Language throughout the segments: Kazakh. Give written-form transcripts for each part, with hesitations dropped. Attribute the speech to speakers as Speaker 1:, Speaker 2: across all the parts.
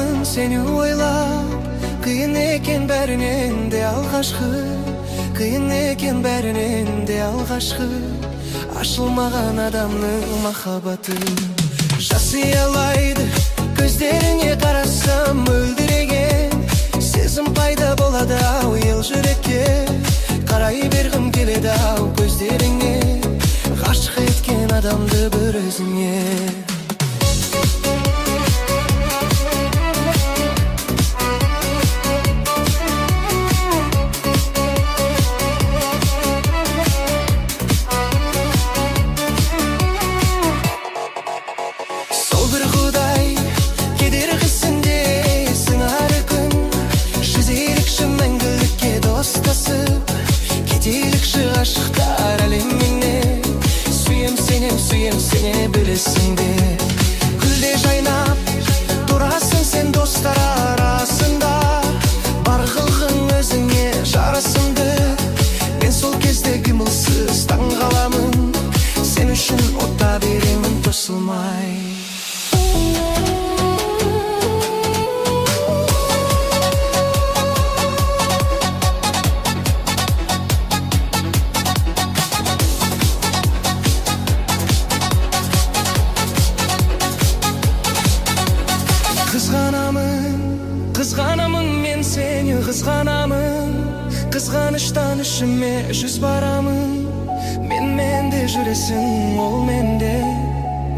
Speaker 1: жатамын сени ойлап. Кыйын экен бәрінен де алғашқы, кыйын экен бәрінен де алғашқы. Ашылмаған адамның махаббаты жасый алайды. Көздеріңе қарасам мөлдіреген сезім пайда болады ау ел жүрекке. Қарай бергім келеді ау көздеріңе, ғашық еткен адамды бір өзіңе. Aşıklar alemine suyem seni bilesin de. Gülde jaynap durasın sen dostlar arasında. Бар қылғың өзіңе жарасымды. Мен сол кезде қимылсыз таң қаламын. Сен үшін отта беремін тосылмай. Қызғанамын мен сені қызғанамын. Қызғаныштан ішіме жүз барамын. Менде жүресің ол менде.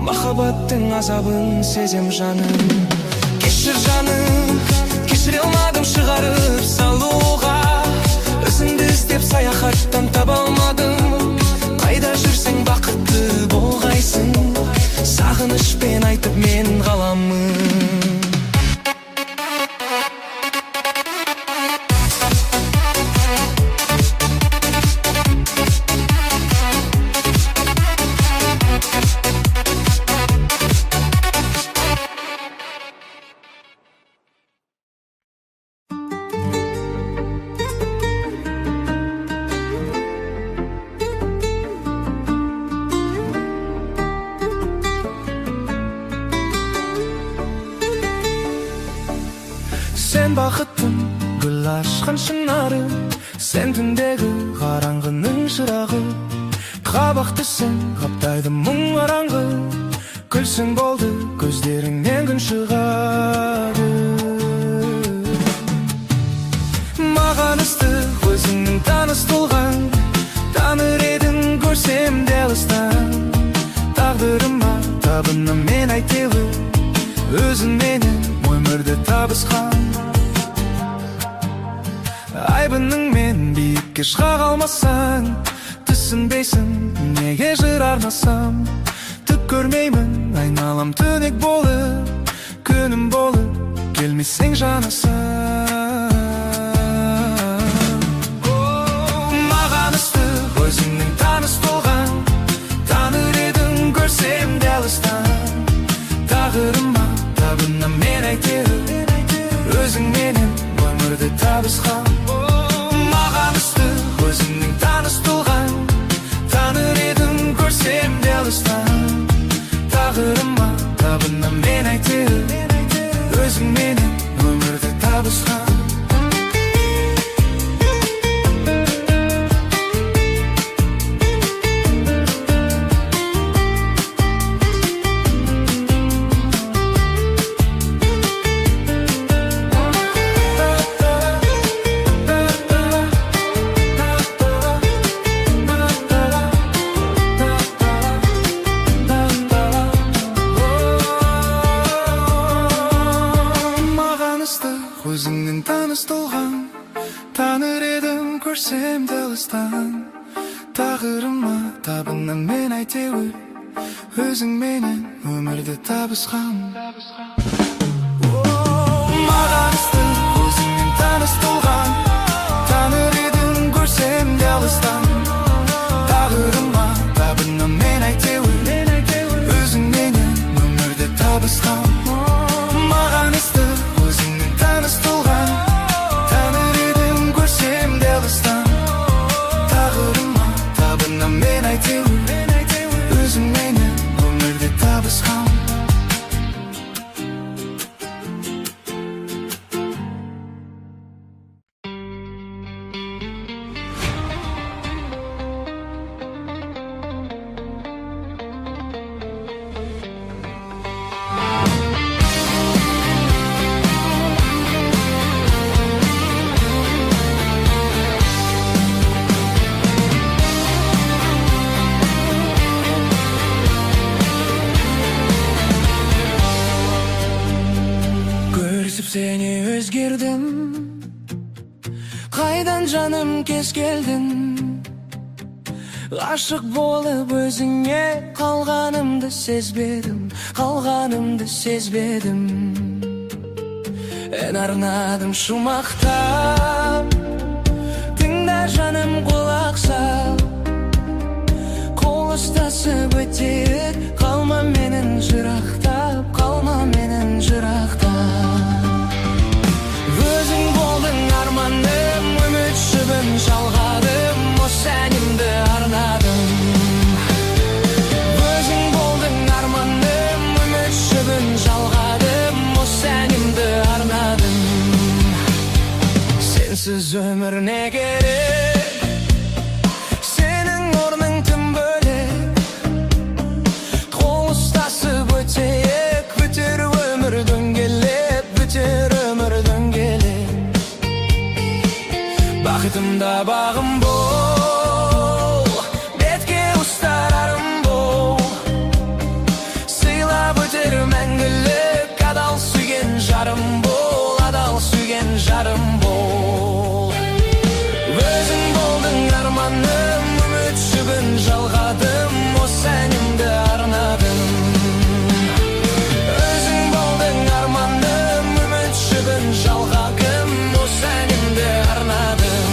Speaker 1: Махаббаттың азабын сезем жаным. Кешір жаным, кешіре алмадым шығарып салуға. Өзіңді іздеп саяхаттан таба алмадым. Қайда жүрсең бақытты болғайсың. Сағынышпен айтып мен қаламын. Сен бақыттың гүл ашқан шынары, сен түндегі қараңғының шырағы. Қабақтысың қаптайды мұң қараңғы, күлсің болды көздеріңнен күн шығады. Маған ыстық өзіңнің таныс тұлғаң, таныр едің көрсем де алыстан. Тағдырыма табынам мен әйтеуір, өзің менен өмірді табысқан. Айбының мен биікке шыға қалмасаң, түсінбейсің неге жыр арнасам. Түк көрмеймін айналам түнек болып, күнім болып келмесең жанасам. Маған ыстық өзіңнің таныс толған, таныр едің көрсем де алыстан. Тағдырыма табынам мен әйтеуір, өзің менен өмірді табысқан. Маған ыстық өзіңнің таныс тұлғаң, таныр едің көрсем де алыстан. Тағдырыма табынам мен әйтеуір, өзің менен өмірді табысқан. Өзіңнің таныс толған, таныр едім көрсем де алыстан. Тағдырыма табынам мен әйтеуір, өзің менен өмірді табысқан. Маған ыстық өзіңнің таныс толған, таныр едім көрсем де алыстан. Тағдырыма табынам мен әйтеуір, өзің менен өмірді табысқан. Маған ыстық таныс толған, таныр едім көрсем де алыстан. Тағдырыма табынам мен әйтеуір, өзің менен өмірді табысқан. Көрісіп сені өзгердім, қайдан жаным кез келдің. Ғашық болып өзіңе қалғанымды сезбедім, Ән арнадым шумақтап, тыңда жаным құлақ сал. Қол ұстасып өтейік, қалма менен жырақтап. Өзің болдың арманым, үміт жібін жалғадым, осы әнімді арнадым. Өзің болдың арманым, үміт жібін жалғадым, осы әнімді арнадым. Сенсіз өмір не керек, сенің орның тым бөлек. Қол ұстасып өтейік, бітер өмір дөңгелек, Бақытымда бағым бол, бетке ұстарарым бол. Сыйлап өтер мәңгілік, адал сүйген жарым бол, Өзің болдың арманым, үміт жібін жалғадым, осы әнімді арнадым. Өзің болдың арманым, үміт жібін жалғадым, осы әнімді арнадым.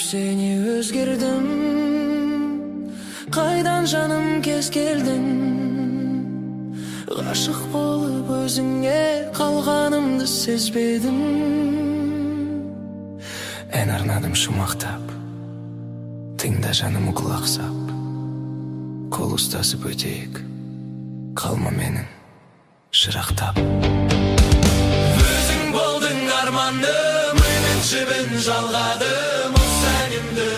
Speaker 1: Сені өзгердім, қайдан жаным кез келдің. Ғашық болып өзіңе қалғанымды сезбедім. Ән арнадым шумақтап, тыңда жаным құлақ сап. Қол ұстасып өтейік, қалма менің жырақтап. Өзің болдың арманым, үміт жібін жалғадым, осы әнімді.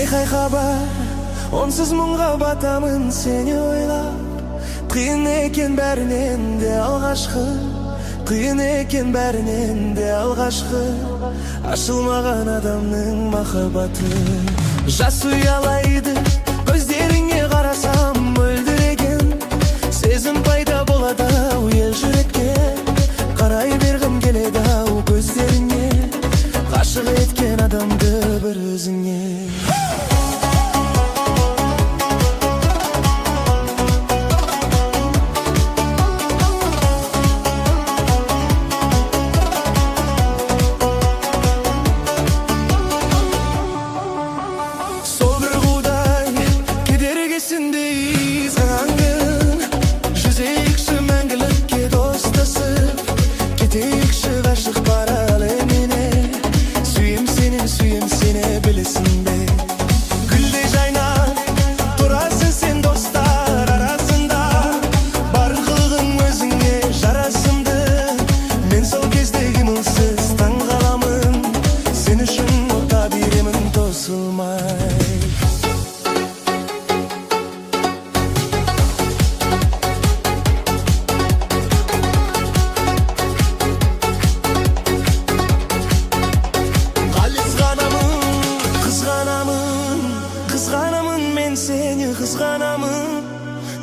Speaker 1: Қай хабар, онсыз мұңға батамын сені ойлап. Қиын екен бәрінен де алғашқы, ашылмаған адамның махаббаты. Жас ұялайды, көздеріңе қарасам мөлдіреген. Сезім пайда болады-ау ел жүрекке, қарай бергім келеді-ау көздеріңе. Ғашық еткен адамды бір өзіңе.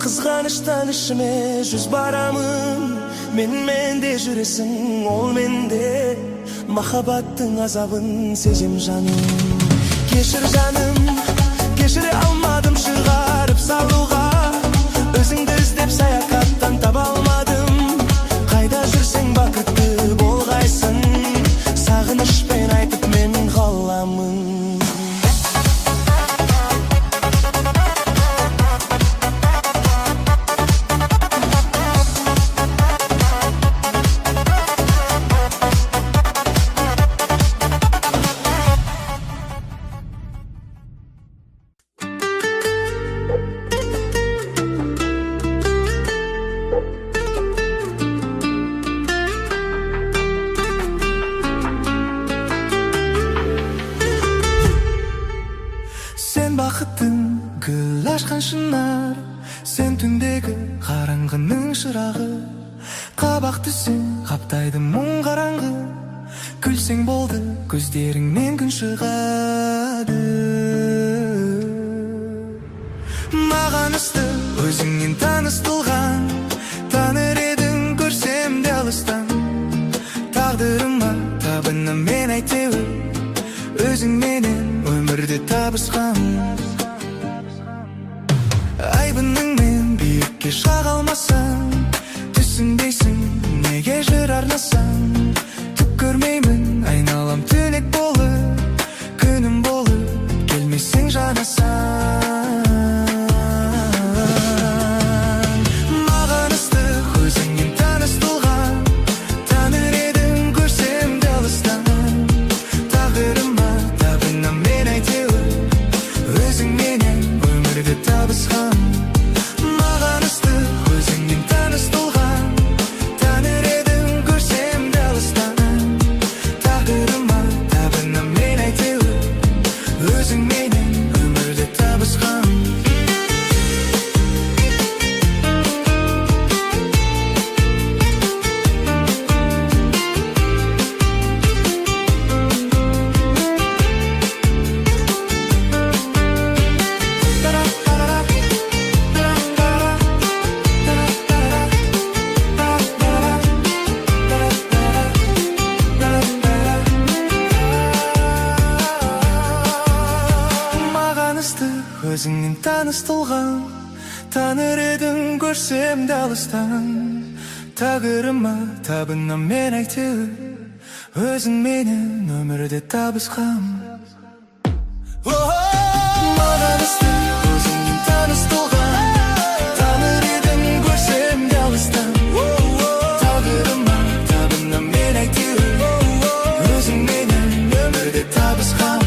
Speaker 1: Қызғаныштан ішіме жүз барамын, менде жүресің, ол менде. Махаббаттың азабын сезем жаным. кешір жаным, кешіре алмадым шығарып салуға. Өзіңді іздеп саяхаттан таба алмадым. Қайда жүрсең бақытты болғайсың, сағынышпен айтып мен қаламын. Сен бақыттың гүл ашқан шынар, сен түндегі қараңғының шырағы. Қабақ түсің қаптайды мұң қараңғы, күлсең болды көздеріңнен күн шығады. Маған ыстық өзіңнен таныстылған, таныр едің көрсем де алыстан. Тағдырыма табынам мен әйтеуір, өзіңменен өмірде табысқан. Айбыныңмен биікке шыға алмасаң, түсінбейсің неге жыр арнасаң. Түк көрмеймін айналам түнек болып, күнім болып келмесең жанасаң. Маған ыстық өзіңнен таныстылған, таныр едің көрсем де алыстан. Тағдырыма табынам мен әйтеуір, өзіңменен өмірде табысқан. Маған ыстық өзіңнен таныстылған, таныр едің көрсем де алыстан. Тағдырыма табынам мен әйтеуір, өзіңменен өмірде табысқан. Өзіңнен таныстылған, таныр едің көрсем де алыстан. Тағдырыма табынам мен әйтеуір, өзіңменен өмірде табысқан. Маған ыстық өзіңнен таныстылған, таныр едің көрсем де алыстан. Тағдырыма табынам мен әйтеуір, өзіңменен өмірде табысқан.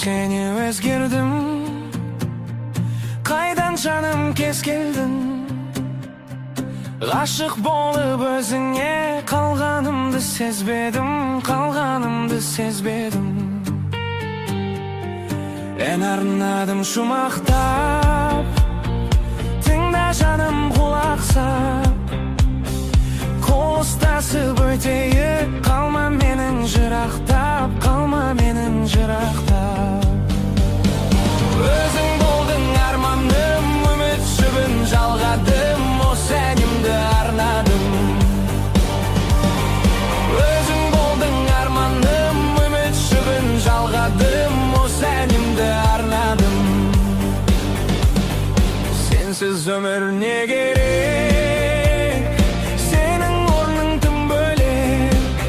Speaker 1: Сені өзгердім, қайдан жаным кез келдің. Ғашық болып өзіңе қалғанымды сезбедім, қалғанымды сезбедім. Ән арнадым шумақтап, тыңда жаным құлақ сап. Қол ұстасып өтейік, қалма менің жырақтап, қалма менің жырақтап. Өзің болдың арманым, үміт жібін жалғадым, осы әнімді арнадым. Өзің болдың арманым, үміт жібін жалғадым, осы әнімді арнадым. Сенсіз өмір не керек, сенің орның тым бөлек.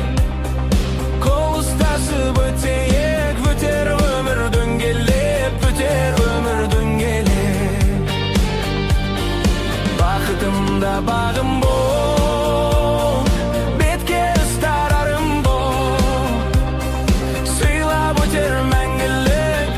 Speaker 1: Қол ұстасып өтейік, өтер өмір дөңгелеп, өтер өмір дөңгелеп. Бақытымда бағым бол, бетке ұстар арым бол. Сыйлап өтер мәңгілік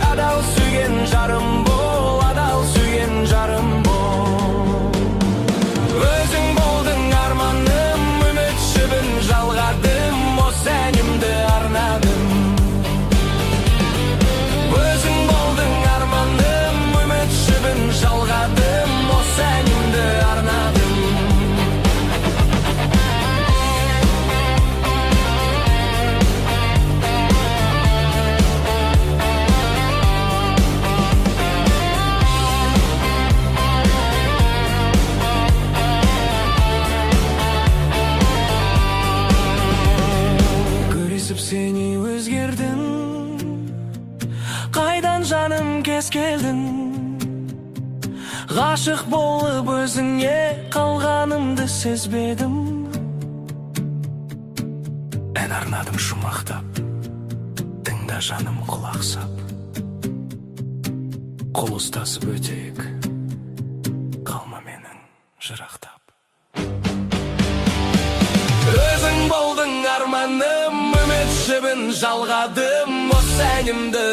Speaker 1: жаным кез келдің. Ғашық болып өзіңе қалғанымды сезбедім. Ән арнадым шумақтап, тыңда жаным құлақ сап. Қол ұстасып өтейік, қалма менің жырақтап. Өзің болдың арманым, үміт жібін жалғадым. Осы әнімді